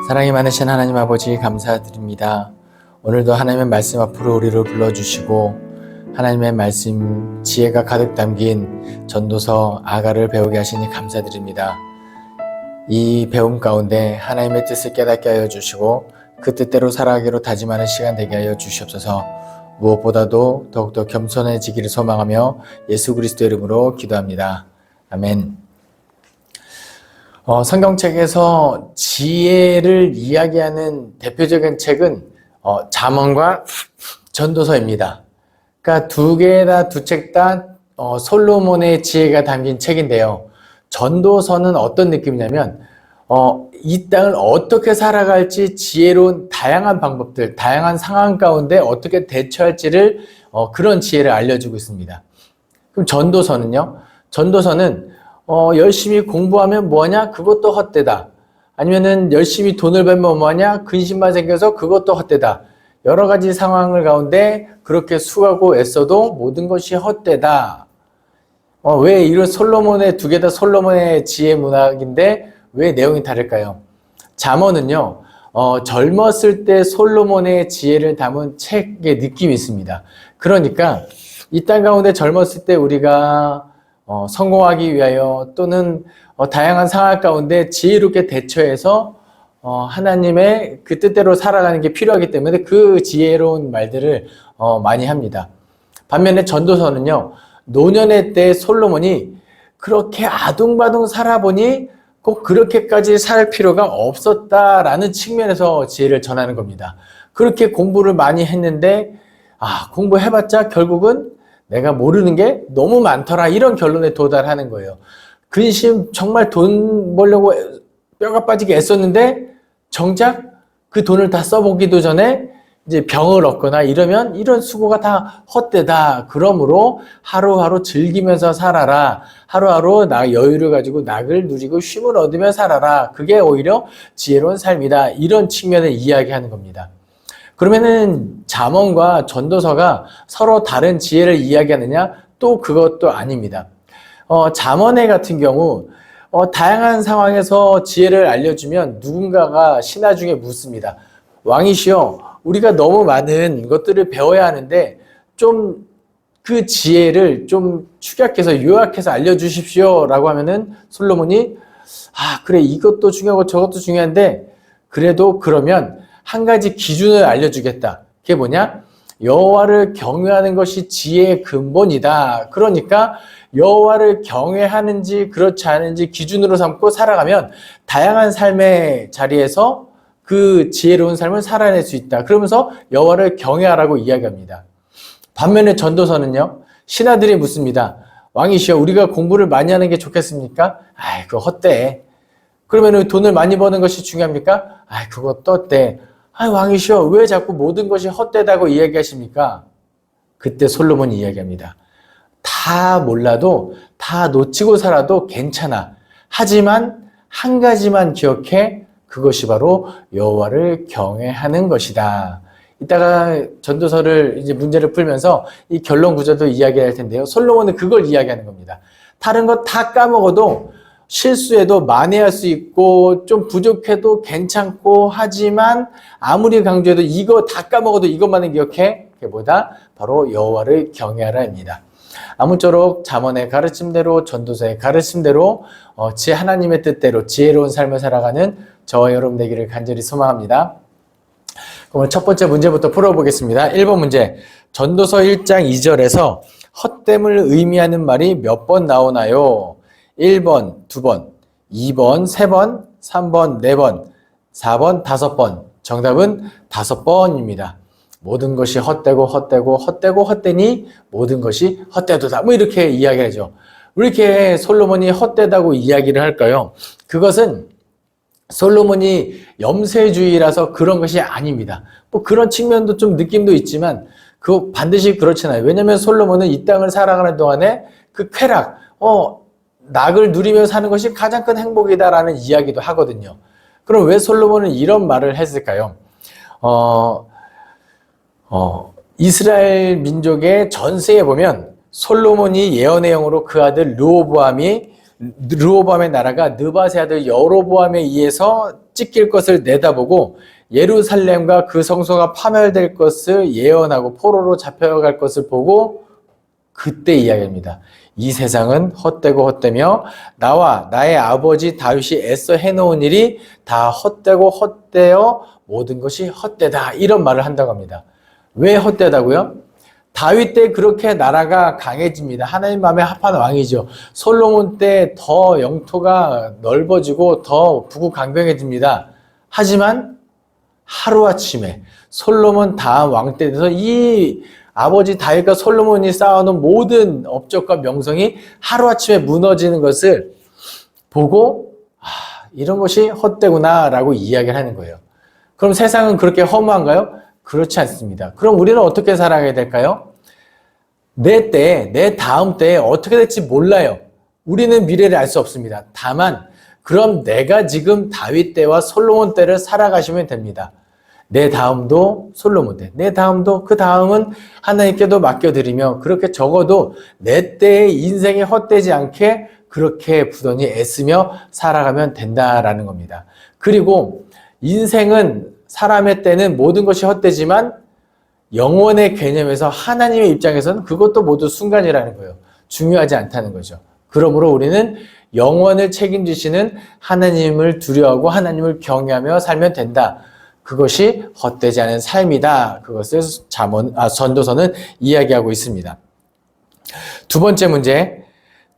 사랑이 많으신 하나님 아버지 감사드립니다. 오늘도 하나님의 말씀 앞으로 우리를 불러주시고 하나님의 말씀 지혜가 가득 담긴 전도서 아가를 배우게 하시니 감사드립니다. 이 배움 가운데 하나님의 뜻을 깨닫게 하여 주시고 그 뜻대로 살아가기로 다짐하는 시간 되게 하여 주시옵소서. 무엇보다도 더욱더 겸손해지기를 소망하며 예수 그리스도의 이름으로 기도합니다. 아멘. 성경책에서 지혜를 이야기하는 대표적인 책은 잠언과 전도서입니다. 그러니까 두 책 다 솔로몬의 지혜가 담긴 책인데요. 전도서는 어떤 느낌이냐면 이 땅을 어떻게 살아갈지 지혜로운 다양한 방법들, 다양한 상황 가운데 어떻게 대처할지를 그런 지혜를 알려주고 있습니다. 그럼 전도서는요? 전도서는 열심히 공부하면 뭐하냐? 그것도 헛되다. 아니면은 열심히 돈을 벌면 뭐하냐? 근심만 생겨서 그것도 헛되다. 여러 가지 상황을 가운데 그렇게 수고하고 애써도 모든 것이 헛되다. 왜 이런 솔로몬의 두 개 다 솔로몬의 지혜 문학인데 왜 내용이 다를까요? 잠언은요, 젊었을 때 솔로몬의 지혜를 담은 책의 느낌이 있습니다. 그러니까 이 땅 가운데 젊었을 때 우리가 성공하기 위하여 또는 다양한 상황 가운데 지혜롭게 대처해서 하나님의 그 뜻대로 살아가는 게 필요하기 때문에 그 지혜로운 말들을 많이 합니다. 반면에 전도서는요, 노년의 때 솔로몬이 그렇게 아둥바둥 살아보니 꼭 그렇게까지 살 필요가 없었다라는 측면에서 지혜를 전하는 겁니다. 그렇게 공부를 많이 했는데 공부해봤자 결국은 내가 모르는 게 너무 많더라, 이런 결론에 도달하는 거예요. 근심 정말 돈 벌려고 뼈가 빠지게 애썼는데 정작 그 돈을 다 써보기도 전에 이제 병을 얻거나 이러면 이런 수고가 다 헛되다. 그러므로 하루하루 즐기면서 살아라. 하루하루 여유를 가지고 낙을 누리고 쉼을 얻으며 살아라. 그게 오히려 지혜로운 삶이다. 이런 측면을 이야기하는 겁니다. 그러면은 잠언과 전도서가 서로 다른 지혜를 이야기하느냐? 또 그것도 아닙니다. 잠언의 같은 경우 다양한 상황에서 지혜를 알려주면 누군가가 신하 중에 묻습니다. 왕이시여, 우리가 너무 많은 것들을 배워야 하는데 좀 그 지혜를 좀 축약해서 요약해서 알려주십시오 라고 하면은 솔로몬이 그래, 이것도 중요하고 저것도 중요한데 그래도 그러면 한 가지 기준을 알려주겠다. 그게 뭐냐? 여호와를 경외하는 것이 지혜의 근본이다. 그러니까 여호와를 경외하는지 그렇지 않은지 기준으로 삼고 살아가면 다양한 삶의 자리에서 그 지혜로운 삶을 살아낼 수 있다. 그러면서 여호와를 경외하라고 이야기합니다. 반면에 전도서는요, 신하들이 묻습니다. 왕이시여, 우리가 공부를 많이 하는 게 좋겠습니까? 그거 헛돼. 그러면 돈을 많이 버는 것이 중요합니까? 그것도 헛돼. 왕이시여, 왜 자꾸 모든 것이 헛되다고 이야기하십니까? 그때 솔로몬이 이야기합니다. 다 몰라도, 다 놓치고 살아도 괜찮아. 하지만 한 가지만 기억해. 그것이 바로 여호와를 경외하는 것이다. 이따가 전도서를 이제 문제를 풀면서 이 결론 구조도 이야기할 텐데요. 솔로몬은 그걸 이야기하는 겁니다. 다른 거 다 까먹어도 실수해도 만회할 수 있고 좀 부족해도 괜찮고 하지만 아무리 강조해도 이거 다 까먹어도 이것만은 기억해. 그게 뭐다? 바로 여호와를 경외하라입니다. 아무쪼록 잠언의 가르침대로 전도서의 가르침대로 하나님의 뜻대로 지혜로운 삶을 살아가는 저와 여러분 되기를 간절히 소망합니다. 그럼 첫 번째 문제부터 풀어보겠습니다. 1번 문제. 전도서 1장 2절에서 헛됨을 의미하는 말이 몇 번 나오나요? 1번, 2번, 2번, 3번, 3번, 4번, 4번, 5번. 정답은 5번입니다. 모든 것이 헛되고 헛되고 헛되고 헛되니 모든 것이 헛되도다. 이렇게 이야기하죠. 왜 이렇게 솔로몬이 헛되다고 이야기를 할까요? 그것은 솔로몬이 염세주의라서 그런 것이 아닙니다. 그런 측면도 좀 느낌도 있지만 그거 반드시 그렇잖아요. 왜냐하면 솔로몬은 이 땅을 살아가는 동안에 그 쾌락, 낙을 누리며 사는 것이 가장 큰 행복이다라는 이야기도 하거든요. 그럼 왜 솔로몬은 이런 말을 했을까요? 이스라엘 민족의 전세에 보면 솔로몬이 예언의 영으로 그 아들 르호보암이 르호보암의 나라가 느밧의 아들 여로보암에 의해서 찢길 것을 내다보고 예루살렘과 그 성소가 파멸될 것을 예언하고 포로로 잡혀갈 것을 보고 그때 이야기합니다. 이 세상은 헛되고 헛되며 나와 나의 아버지 다윗이 애써 해놓은 일이 다 헛되고 헛되어 모든 것이 헛되다. 이런 말을 한다고 합니다. 왜 헛되다고요? 다윗 때 그렇게 나라가 강해집니다. 하나님 마음에 합한 왕이죠. 솔로몬 때 더 영토가 넓어지고 더 부국강병해집니다. 하지만 하루아침에 솔로몬 다음 왕 때 돼서 이 아버지 다윗과 솔로몬이 쌓아놓은 모든 업적과 명성이 하루아침에 무너지는 것을 보고 이런 것이 헛되구나 라고 이야기를 하는 거예요. 그럼 세상은 그렇게 허무한가요? 그렇지 않습니다. 그럼 우리는 어떻게 살아가야 될까요? 내 때, 내 다음 때에 어떻게 될지 몰라요. 우리는 미래를 알 수 없습니다. 다만 그럼 내가 지금 다윗 때와 솔로몬 때를 살아가시면 됩니다. 내 다음도 솔로몬 때, 내 다음도 그 다음은 하나님께도 맡겨드리며 그렇게 적어도 내 때의 인생이 헛되지 않게 그렇게 부단히 애쓰며 살아가면 된다라는 겁니다. 그리고 인생은 사람의 때는 모든 것이 헛되지만 영원의 개념에서 하나님의 입장에서는 그것도 모두 순간이라는 거예요. 중요하지 않다는 거죠. 그러므로 우리는 영원을 책임지시는 하나님을 두려워하고 하나님을 경외하며 살면 된다. 그것이 헛되지 않은 삶이다. 그것을 전도서는 이야기하고 있습니다. 두 번째 문제.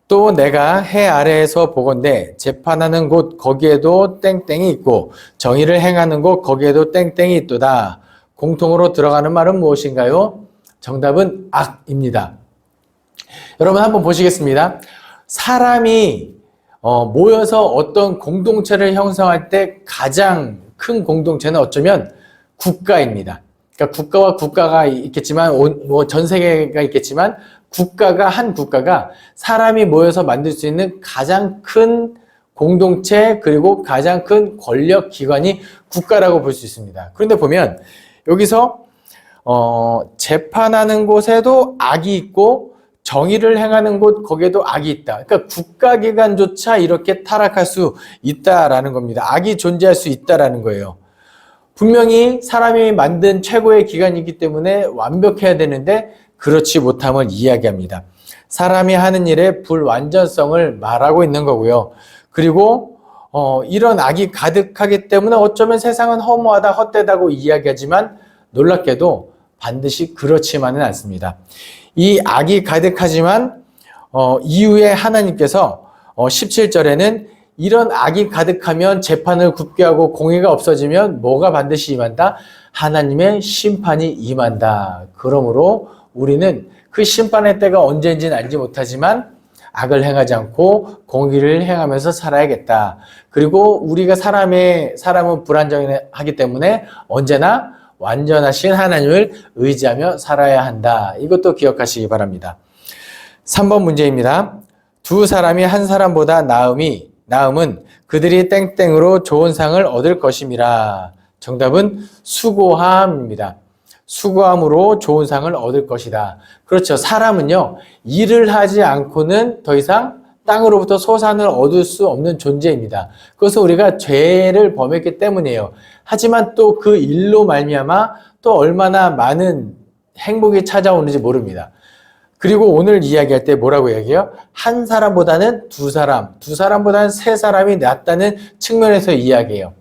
또 내가 해 아래에서 보건대 재판하는 곳 거기에도 땡땡이 있고 정의를 행하는 곳 거기에도 땡땡이 있도다. 공통으로 들어가는 말은 무엇인가요? 정답은 악입니다. 여러분 한번 보시겠습니다. 사람이 모여서 어떤 공동체를 형성할 때 가장 큰 공동체는 어쩌면 국가입니다. 그러니까 국가와 국가가 있겠지만 전 세계가 있겠지만 한 국가가 사람이 모여서 만들 수 있는 가장 큰 공동체 그리고 가장 큰 권력 기관이 국가라고 볼 수 있습니다. 그런데 보면 여기서 재판하는 곳에도 악이 있고 정의를 행하는 곳 거기에도 악이 있다. 그러니까 국가기관조차 이렇게 타락할 수 있다라는 겁니다. 악이 존재할 수 있다라는 거예요. 분명히 사람이 만든 최고의 기관이기 때문에 완벽해야 되는데 그렇지 못함을 이야기합니다. 사람이 하는 일의 불완전성을 말하고 있는 거고요. 그리고 이런 악이 가득하기 때문에 어쩌면 세상은 허무하다, 헛되다고 이야기하지만 놀랍게도 반드시 그렇지만은 않습니다. 이 악이 가득하지만 이후에 하나님께서 17절에는 이런 악이 가득하면 재판을 굽게 하고 공의가 없어지면 뭐가 반드시 임한다? 하나님의 심판이 임한다. 그러므로 우리는 그 심판의 때가 언제인지는 알지 못하지만 악을 행하지 않고 공의를 행하면서 살아야겠다. 그리고 우리가 사람은 불완전하기 때문에 언제나 완전하신 하나님을 의지하며 살아야 한다. 이것도 기억하시기 바랍니다. 3번 문제입니다. 두 사람이 한 사람보다 나음은 그들이 땡땡으로 좋은 상을 얻을 것임이라. 정답은 수고함입니다. 수고함으로 좋은 상을 얻을 것이다. 그렇죠. 사람은요, 일을 하지 않고는 더 이상 땅으로부터 소산을 얻을 수 없는 존재입니다. 그것은 우리가 죄를 범했기 때문이에요. 하지만 또 그 일로 말미암아 또 얼마나 많은 행복이 찾아오는지 모릅니다. 그리고 오늘 이야기할 때 뭐라고 이야기해요? 한 사람보다는 두 사람보다는 세 사람이 낫다는 측면에서 이야기해요.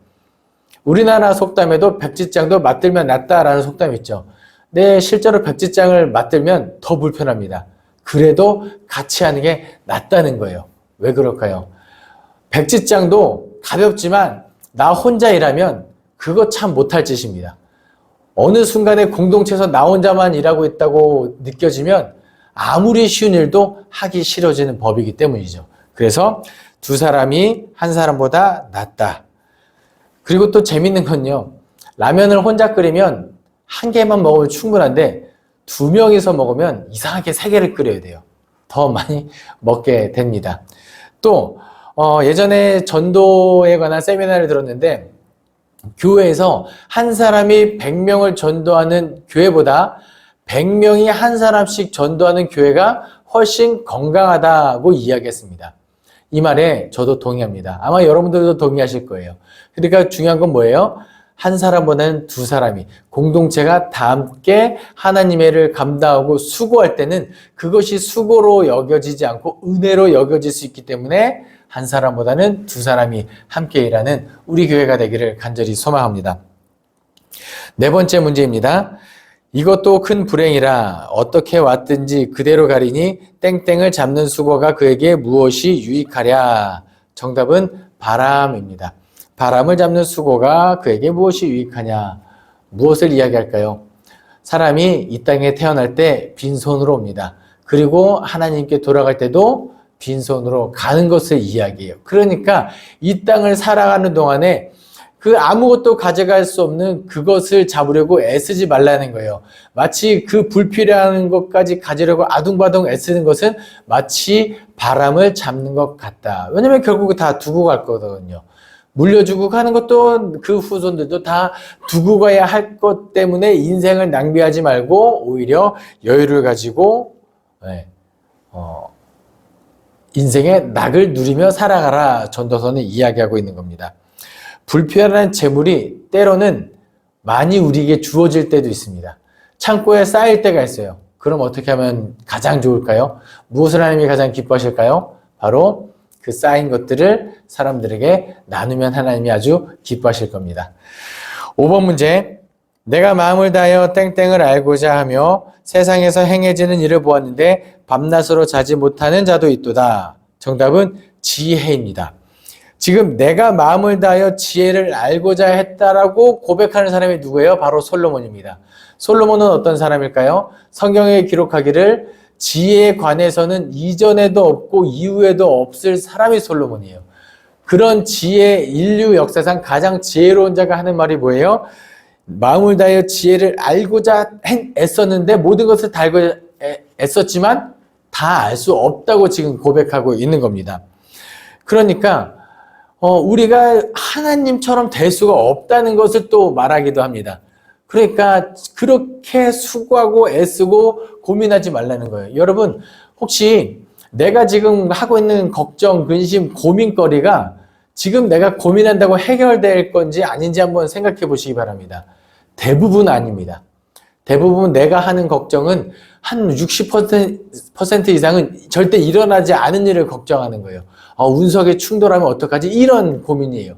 우리나라 속담에도 백지장도 맞들면 낫다라는 속담이 있죠. 네, 실제로 백지장을 맞들면 더 불편합니다. 그래도 같이 하는 게 낫다는 거예요. 왜 그럴까요? 백지장도 가볍지만 나 혼자 일하면 그거 참 못할 짓입니다. 어느 순간에 공동체에서 나 혼자만 일하고 있다고 느껴지면 아무리 쉬운 일도 하기 싫어지는 법이기 때문이죠. 그래서 두 사람이 한 사람보다 낫다. 그리고 또 재밌는 건요. 라면을 혼자 끓이면 한 개만 먹으면 충분한데 두 명이서 먹으면 이상하게 세 개를 끓여야 돼요. 더 많이 먹게 됩니다. 또 예전에 전도에 관한 세미나를 들었는데 교회에서 한 사람이 100명을 전도하는 교회보다 100명이 한 사람씩 전도하는 교회가 훨씬 건강하다고 이야기했습니다. 이 말에 저도 동의합니다. 아마 여러분들도 동의하실 거예요. 그러니까 중요한 건 뭐예요? 한 사람보다는 두 사람이 공동체가 다 함께 하나님의 일을 감당하고 수고할 때는 그것이 수고로 여겨지지 않고 은혜로 여겨질 수 있기 때문에 한 사람보다는 두 사람이 함께 일하는 우리 교회가 되기를 간절히 소망합니다. 네 번째 문제입니다. 이것도 큰 불행이라 어떻게 왔든지 그대로 가리니 땡땡을 잡는 수고가 그에게 무엇이 유익하랴? 정답은 바람입니다. 바람을 잡는 수고가 그에게 무엇이 유익하냐? 무엇을 이야기할까요? 사람이 이 땅에 태어날 때 빈손으로 옵니다. 그리고 하나님께 돌아갈 때도 빈손으로 가는 것을 이야기해요. 그러니까 이 땅을 살아가는 동안에 그 아무것도 가져갈 수 없는 그것을 잡으려고 애쓰지 말라는 거예요. 마치 그 불필요한 것까지 가지려고 아둥바둥 애쓰는 것은 마치 바람을 잡는 것 같다. 왜냐면 결국 다 두고 갈 거거든요. 물려주고 가는 것도 그 후손들도 다 두고 가야 할 것 때문에 인생을 낭비하지 말고 오히려 여유를 가지고 인생의 낙을 누리며 살아가라. 전도서는 이야기하고 있는 겁니다. 불필요한 재물이 때로는 많이 우리에게 주어질 때도 있습니다. 창고에 쌓일 때가 있어요. 그럼 어떻게 하면 가장 좋을까요? 무엇을 하나님이 가장 기뻐하실까요? 바로 그 쌓인 것들을 사람들에게 나누면 하나님이 아주 기뻐하실 겁니다. 5번 문제. 내가 마음을 다하여 땡땡을 알고자 하며 세상에서 행해지는 일을 보았는데 밤낮으로 자지 못하는 자도 있도다. 정답은 지혜입니다. 지금 내가 마음을 다하여 지혜를 알고자 했다라고 고백하는 사람이 누구예요? 바로 솔로몬입니다. 솔로몬은 어떤 사람일까요? 성경에 기록하기를 지혜에 관해서는 이전에도 없고 이후에도 없을 사람이 솔로몬이에요. 그런 지혜, 인류 역사상 가장 지혜로운 자가 하는 말이 뭐예요? 마음을 다하여 지혜를 알고자 애썼는데 모든 것을 다 알고 애썼지만 다 알 수 없다고 지금 고백하고 있는 겁니다. 그러니까 우리가 하나님처럼 될 수가 없다는 것을 또 말하기도 합니다. 그러니까 그렇게 수고하고 애쓰고 고민하지 말라는 거예요. 여러분 혹시 내가 지금 하고 있는 걱정, 근심, 고민거리가 지금 내가 고민한다고 해결될 건지 아닌지 한번 생각해 보시기 바랍니다. 대부분 아닙니다. 대부분 내가 하는 걱정은 한 60% 이상은 절대 일어나지 않은 일을 걱정하는 거예요. 운석에 충돌하면 어떡하지? 이런 고민이에요.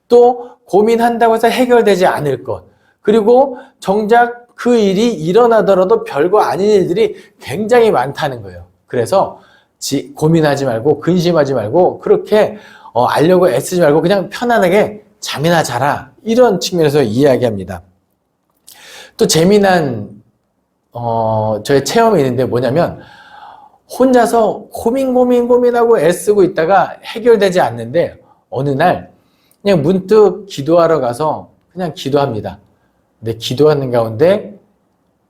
또 고민한다고 해서 해결되지 않을 것. 그리고 정작 그 일이 일어나더라도 별거 아닌 일들이 굉장히 많다는 거예요. 그래서 고민하지 말고 근심하지 말고 그렇게 알려고 애쓰지 말고 그냥 편안하게 잠이나 자라. 이런 측면에서 이야기합니다. 또 재미난 저의 체험이 있는데 뭐냐면 혼자서 고민하고 애쓰고 있다가 해결되지 않는데 어느 날 그냥 문득 기도하러 가서 그냥 기도합니다. 근데 기도하는 가운데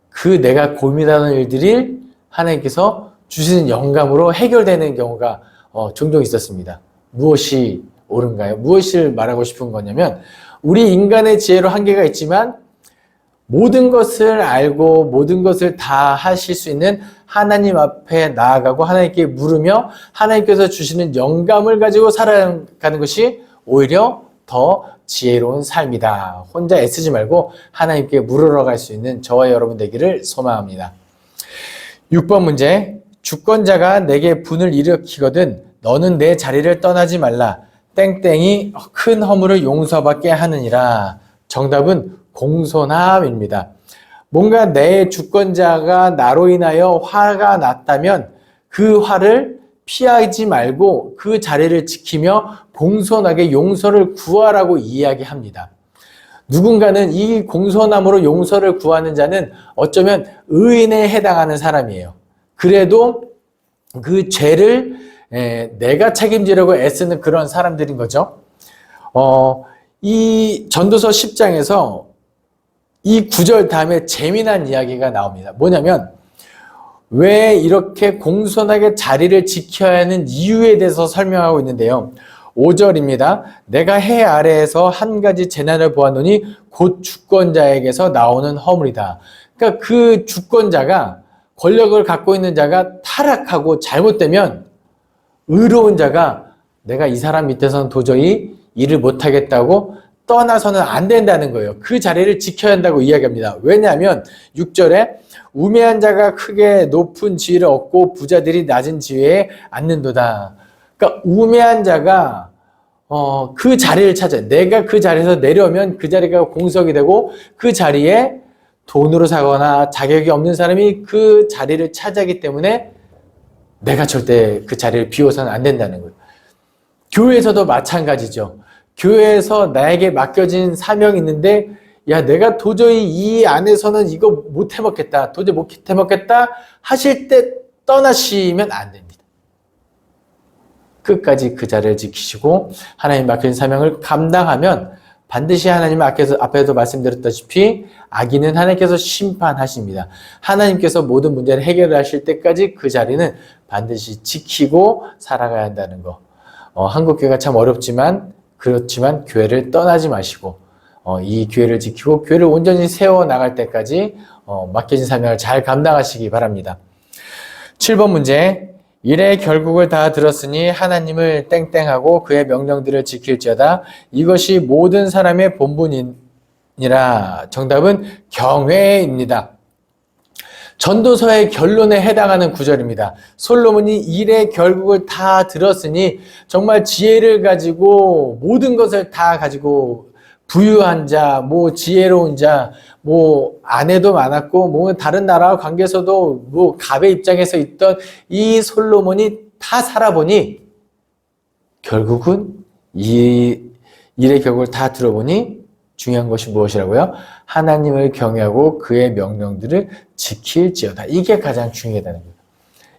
그 내가 고민하는 일들이 하나님께서 주시는 영감으로 해결되는 경우가 종종 있었습니다. 무엇이 옳은가요? 무엇을 말하고 싶은 거냐면 우리 인간의 지혜로 한계가 있지만 모든 것을 알고 모든 것을 다 하실 수 있는 하나님 앞에 나아가고 하나님께 물으며 하나님께서 주시는 영감을 가지고 살아가는 것이 오히려 더 지혜로운 삶이다. 혼자 애쓰지 말고 하나님께 물으러 갈 수 있는 저와 여러분 되기를 소망합니다. 6번 문제. 주권자가 내게 분을 일으키거든 너는 내 자리를 떠나지 말라. 땡땡이 큰 허물을 용서받게 하느니라. 정답은 공손함입니다. 뭔가 내 주권자가 나로 인하여 화가 났다면 그 화를 피하지 말고 그 자리를 지키며 공손하게 용서를 구하라고 이야기합니다. 누군가는 이 공손함으로 용서를 구하는 자는 어쩌면 의인에 해당하는 사람이에요. 그래도 그 죄를 내가 책임지려고 애쓰는 그런 사람들인 거죠. 이 전도서 10장에서 이 구절 다음에 재미난 이야기가 나옵니다. 뭐냐면 왜 이렇게 공손하게 자리를 지켜야 하는 이유에 대해서 설명하고 있는데요. 5절입니다. 내가 해 아래에서 한 가지 재난을 보았노니 곧 주권자에게서 나오는 허물이다. 그러니까 그 주권자가 권력을 갖고 있는 자가 타락하고 잘못되면 의로운 자가 내가 이 사람 밑에서는 도저히 일을 못하겠다고 떠나서는 안 된다는 거예요. 그 자리를 지켜야 한다고 이야기합니다. 왜냐하면 6절에 우매한 자가 크게 높은 지위를 얻고 부자들이 낮은 지위에 앉는도다. 그러니까 우매한 자가 그 자리를 찾아요. 내가 그 자리에서 내려오면 그 자리가 공석이 되고 그 자리에 돈으로 사거나 자격이 없는 사람이 그 자리를 차지하기 때문에 내가 절대 그 자리를 비워서는 안 된다는 거예요. 교회에서도 마찬가지죠. 교회에서 나에게 맡겨진 사명이 있는데 야 내가 도저히 이 안에서는 이거 못 해먹겠다. 도저히 못 해먹겠다 하실 때 떠나시면 안 됩니다. 끝까지 그 자리를 지키시고 하나님 맡겨진 사명을 감당하면 반드시 하나님 앞에서 말씀드렸다시피 악인은 하나님께서 심판하십니다. 하나님께서 모든 문제를 해결하실 때까지 그 자리는 반드시 지키고 살아가야 한다는 거. 한국교회가 참 어렵지만 그렇지만 교회를 떠나지 마시고 이 교회를 지키고 교회를 온전히 세워나갈 때까지 맡겨진 사명을 잘 감당하시기 바랍니다. 7번 문제. 이래 결국을 다 들었으니 하나님을 땡땡하고 그의 명령들을 지킬지어다. 이것이 모든 사람의 본분이니라. 정답은 경외입니다. 전도서의 결론에 해당하는 구절입니다. 솔로몬이 일의 결국을 다 들었으니 정말 지혜를 가지고 모든 것을 다 가지고 부유한 자, 지혜로운 자, 아내도 많았고, 다른 나라와 관계에서도 갑의 입장에서 있던 이 솔로몬이 다 살아보니 결국은 이 일의 결국을 다 들어보니 중요한 것이 무엇이라고요? 하나님을 경외하고 그의 명령들을 지킬지어다. 이게 가장 중요하다는 거예요.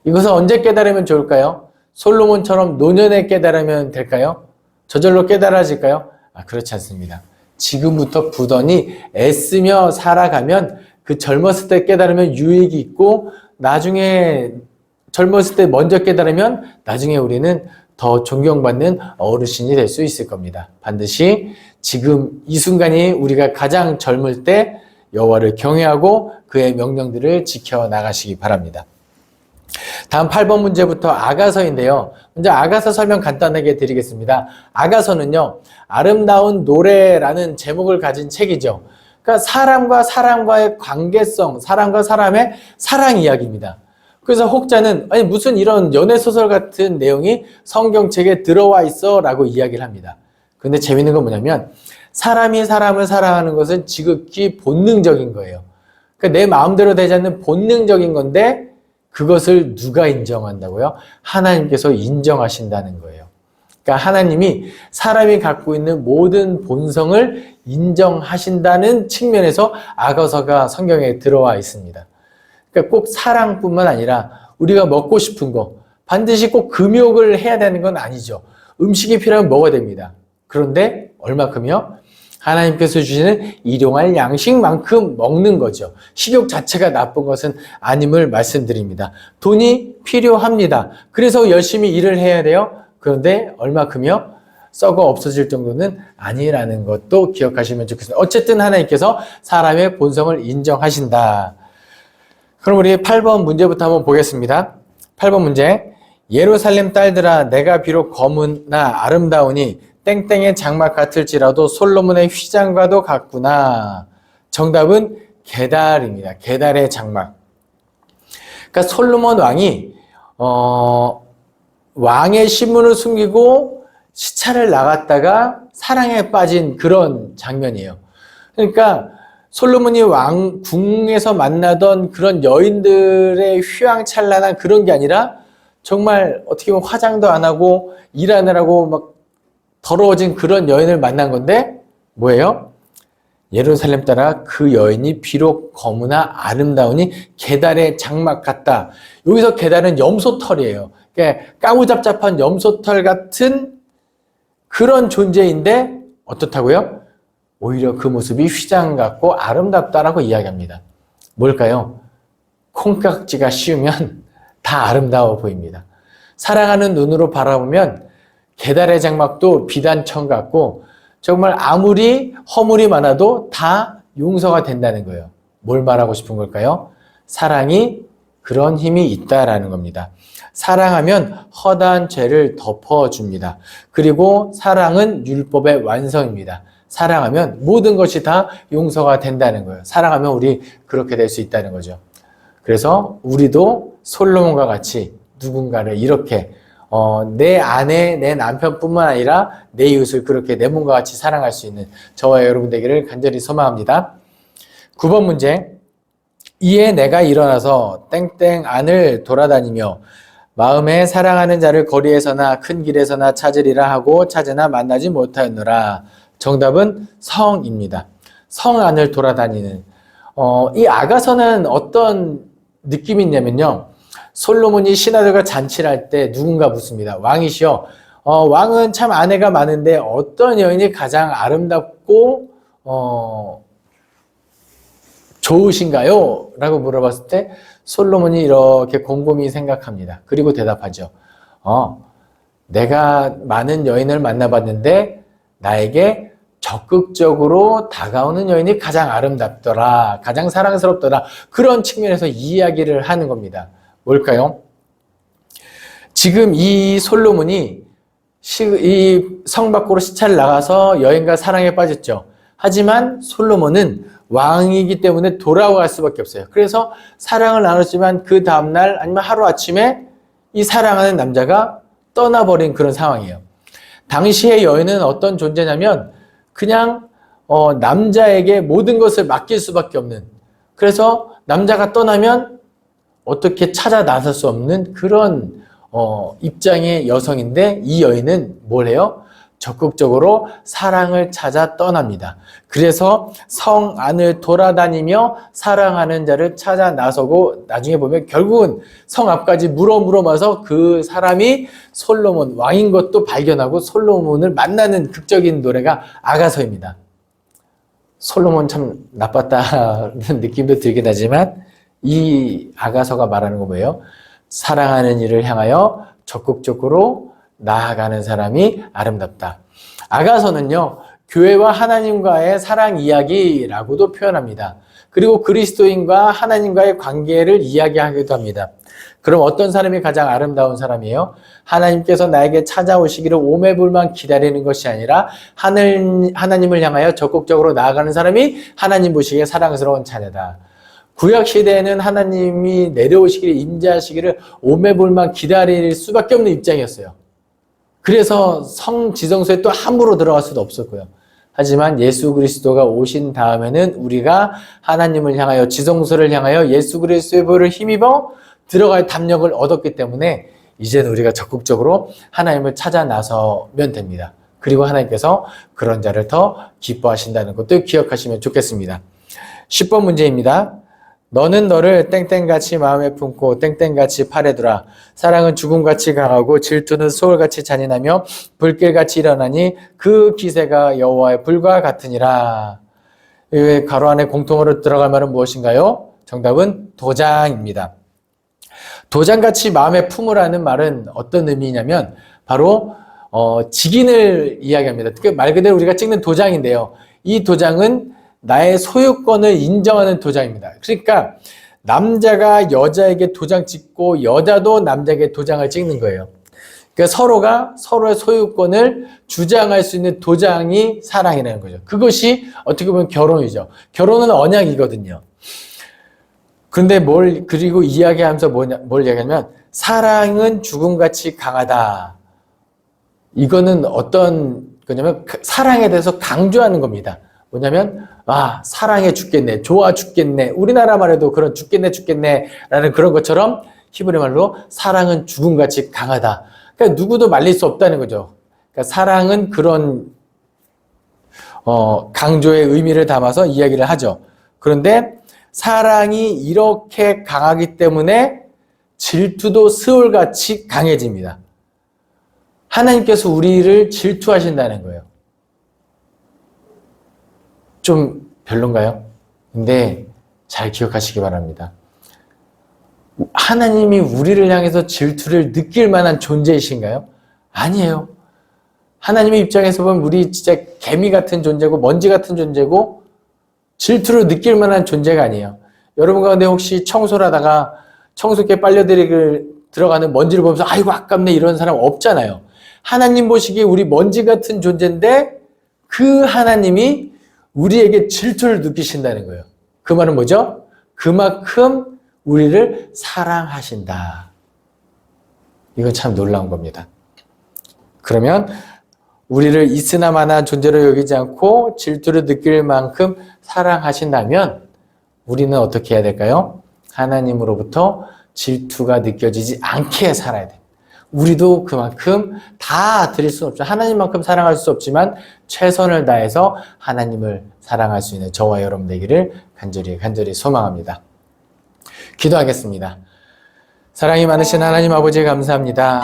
이것을 언제 깨달으면 좋을까요? 솔로몬처럼 노년에 깨달으면 될까요? 저절로 깨달아질까요? 그렇지 않습니다. 지금부터 부단히 애쓰며 살아가면 그 젊었을 때 깨달으면 유익이 있고 나중에 젊었을 때 먼저 깨달으면 나중에 우리는 더 존경받는 어르신이 될 수 있을 겁니다. 반드시 지금 이 순간이 우리가 가장 젊을 때 여호와를 경외하고 그의 명령들을 지켜나가시기 바랍니다. 다음 8번 문제부터 아가서인데요. 먼저 아가서 설명 간단하게 드리겠습니다. 아가서는요, 아름다운 노래라는 제목을 가진 책이죠. 그러니까 사람과 사람과의 관계성, 사람과 사람의 사랑 이야기입니다. 그래서 혹자는 아니 무슨 이런 연애소설 같은 내용이 성경책에 들어와 있어 라고 이야기를 합니다. 근데 재밌는 건 뭐냐면 사람이 사람을 사랑하는 것은 지극히 본능적인 거예요. 그러니까 내 마음대로 되지 않는 본능적인 건데 그것을 누가 인정한다고요? 하나님께서 인정하신다는 거예요. 그러니까 하나님이 사람이 갖고 있는 모든 본성을 인정하신다는 측면에서 아가서가 성경에 들어와 있습니다. 그러니까 꼭 사랑뿐만 아니라 우리가 먹고 싶은 거 반드시 꼭 금욕을 해야 되는 건 아니죠. 음식이 필요하면 먹어야 됩니다. 그런데 얼마큼요? 하나님께서 주시는 일용할 양식만큼 먹는 거죠. 식욕 자체가 나쁜 것은 아님을 말씀드립니다. 돈이 필요합니다. 그래서 열심히 일을 해야 돼요. 그런데 얼마큼요? 썩어 없어질 정도는 아니라는 것도 기억하시면 좋겠습니다. 어쨌든 하나님께서 사람의 본성을 인정하신다. 그럼 우리 8번 문제부터 한번 보겠습니다. 8번 문제. 예루살렘 딸들아 내가 비록 검으나 아름다우니 땡땡의 장막 같을지라도 솔로몬의 휘장과도 같구나. 정답은 게달입니다. 게달의 장막. 그러니까 솔로몬 왕이 왕의 신분을 숨기고 시차를 나갔다가 사랑에 빠진 그런 장면이에요. 그러니까 솔로몬이 궁에서 만나던 그런 여인들의 휘황찬란한 그런 게 아니라 정말 어떻게 보면 화장도 안 하고 일하느라고 막 더러워진 그런 여인을 만난 건데 뭐예요? 예루살렘 딸아 그 여인이 비록 검으나 아름다우니 게달의 장막 같다. 여기서 게달은 염소털이에요. 그러니까 까무잡잡한 염소털 같은 그런 존재인데 어떻다고요? 오히려 그 모습이 휘장 같고 아름답다라고 이야기합니다. 뭘까요? 콩깍지가 씌우면 다 아름다워 보입니다. 사랑하는 눈으로 바라보면 게달의 장막도 비단청 같고 정말 아무리 허물이 많아도 다 용서가 된다는 거예요. 뭘 말하고 싶은 걸까요? 사랑이 그런 힘이 있다라는 겁니다. 사랑하면 허다한 죄를 덮어줍니다. 그리고 사랑은 율법의 완성입니다. 사랑하면 모든 것이 다 용서가 된다는 거예요. 사랑하면 우리 그렇게 될 수 있다는 거죠. 그래서 우리도 솔로몬과 같이 누군가를 이렇게 내 아내, 내 남편뿐만 아니라 내 이웃을 그렇게 내 몸과 같이 사랑할 수 있는 저와 여러분 되기를 간절히 소망합니다. 9번 문제. 이에 내가 일어나서 땡땡 안을 돌아다니며 마음에 사랑하는 자를 거리에서나 큰 길에서나 찾으리라 하고 찾으나 만나지 못하였노라. 정답은 성입니다. 성 안을 돌아다니는. 이 아가서는 어떤 느낌이 있냐면요. 솔로몬이 신하들과 잔치를 할 때 누군가 묻습니다. 왕이시여, 왕은 참 아내가 많은데 어떤 여인이 가장 아름답고 좋으신가요? 라고 물어봤을 때 솔로몬이 이렇게 곰곰이 생각합니다. 그리고 대답하죠. 내가 많은 여인을 만나봤는데 나에게 적극적으로 다가오는 여인이 가장 아름답더라, 가장 사랑스럽더라. 그런 측면에서 이야기를 하는 겁니다. 뭘까요? 지금 이 솔로몬이 이 성 밖으로 시차를 나가서 여인과 사랑에 빠졌죠. 하지만 솔로몬은 왕이기 때문에 돌아갈 수밖에 없어요. 그래서 사랑을 나눴지만 그 다음날 아니면 하루아침에 이 사랑하는 남자가 떠나버린 그런 상황이에요. 당시의 여인은 어떤 존재냐면 그냥 남자에게 모든 것을 맡길 수밖에 없는, 그래서 남자가 떠나면 어떻게 찾아 나설 수 없는 그런 입장의 여성인데, 이 여인은 뭘 해요? 적극적으로 사랑을 찾아 떠납니다. 그래서 성 안을 돌아다니며 사랑하는 자를 찾아 나서고 나중에 보면 결국은 성 앞까지 물어와서 그 사람이 솔로몬 왕인 것도 발견하고 솔로몬을 만나는 극적인 노래가 아가서입니다. 솔로몬 참 나빴다는 느낌도 들긴 하지만 이 아가서가 말하는 거 뭐예요? 사랑하는 이를 향하여 적극적으로 나아가는 사람이 아름답다. 아가서는요, 교회와 하나님과의 사랑 이야기라고도 표현합니다. 그리고 그리스도인과 하나님과의 관계를 이야기하기도 합니다. 그럼 어떤 사람이 가장 아름다운 사람이에요? 하나님께서 나에게 찾아오시기를 오매불만 기다리는 것이 아니라 하나님을 향하여 적극적으로 나아가는 사람이 하나님 보시기에 사랑스러운 자녀다. 구약 시대에는 하나님이 내려오시기를, 임재하시기를 오매불만 기다릴 수밖에 없는 입장이었어요. 그래서 성 지성소에 또 함부로 들어갈 수도 없었고요. 하지만 예수 그리스도가 오신 다음에는 우리가 하나님을 향하여, 지성소를 향하여 예수 그리스도의 보혈을 힘입어 들어갈 담력을 얻었기 때문에 이제는 우리가 적극적으로 하나님을 찾아 나서면 됩니다. 그리고 하나님께서 그런 자를 더 기뻐하신다는 것도 기억하시면 좋겠습니다. 10번 문제입니다. 너는 너를 땡땡같이 마음에 품고 땡땡같이 팔에 두라. 사랑은 죽음같이 강하고 질투는 소울같이 잔인하며 불길같이 일어나니 그 기세가 여호와의 불과 같으니라. 이 가로 안에 공통어로 들어갈 말은 무엇인가요? 정답은 도장입니다. 도장같이 마음에 품으라는 말은 어떤 의미냐면 바로 직인을 이야기합니다. 말 그대로 우리가 찍는 도장인데요. 이 도장은 나의 소유권을 인정하는 도장입니다. 그러니까 남자가 여자에게 도장 찍고 여자도 남자에게 도장을 찍는 거예요. 그러니까 서로가 서로의 소유권을 주장할 수 있는 도장이 사랑이라는 거죠. 그것이 어떻게 보면 결혼이죠. 결혼은 언약이거든요. 그런데 그리고 이야기하면서 뭘 이야기하냐면 사랑은 죽음같이 강하다. 이거는 어떤 거냐면 사랑에 대해서 강조하는 겁니다. 뭐냐면 사랑해 죽겠네, 좋아 죽겠네, 우리나라 말에도 그런 죽겠네 라는 그런 것처럼 히브리 말로 사랑은 죽음같이 강하다. 그러니까 누구도 말릴 수 없다는 거죠. 그러니까 사랑은 그런 강조의 의미를 담아서 이야기를 하죠. 그런데 사랑이 이렇게 강하기 때문에 질투도 스올같이 강해집니다. 하나님께서 우리를 질투하신다는 거예요. 좀 별론가요? 근데 잘 기억하시기 바랍니다. 하나님이 우리를 향해서 질투를 느낄 만한 존재이신가요? 아니에요. 하나님의 입장에서 보면 우리 진짜 개미 같은 존재고 먼지 같은 존재고 질투를 느낄 만한 존재가 아니에요. 여러분 가운데 혹시 청소를 하다가 청소기에 빨려들이기를 들어가는 먼지를 보면서 아이고 아깝네 이런 사람 없잖아요. 하나님 보시기에 우리 먼지 같은 존재인데 그 하나님이 우리에게 질투를 느끼신다는 거예요. 그 말은 뭐죠? 그만큼 우리를 사랑하신다. 이건 참 놀라운 겁니다. 그러면 우리를 있으나마나 존재로 여기지 않고 질투를 느낄 만큼 사랑하신다면 우리는 어떻게 해야 될까요? 하나님으로부터 질투가 느껴지지 않게 살아야 돼요. 우리도 그만큼 다 드릴 수는 없죠. 하나님만큼 사랑할 수 없지만 최선을 다해서 하나님을 사랑할 수 있는 저와 여러분 되기를 간절히 소망합니다. 기도하겠습니다. 사랑이 많으신 하나님 아버지 감사합니다.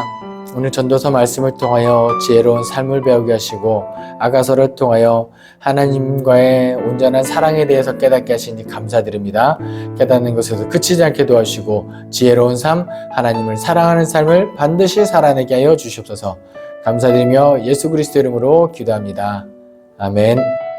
오늘 전도서 말씀을 통하여 지혜로운 삶을 배우게 하시고 아가서를 통하여 하나님과의 온전한 사랑에 대해서 깨닫게 하시니 감사드립니다. 깨닫는 것에서 그치지 않게 도와주시고 지혜로운 삶, 하나님을 사랑하는 삶을 반드시 살아내게 하여 주시옵소서. 감사드리며 예수 그리스도 이름으로 기도합니다. 아멘.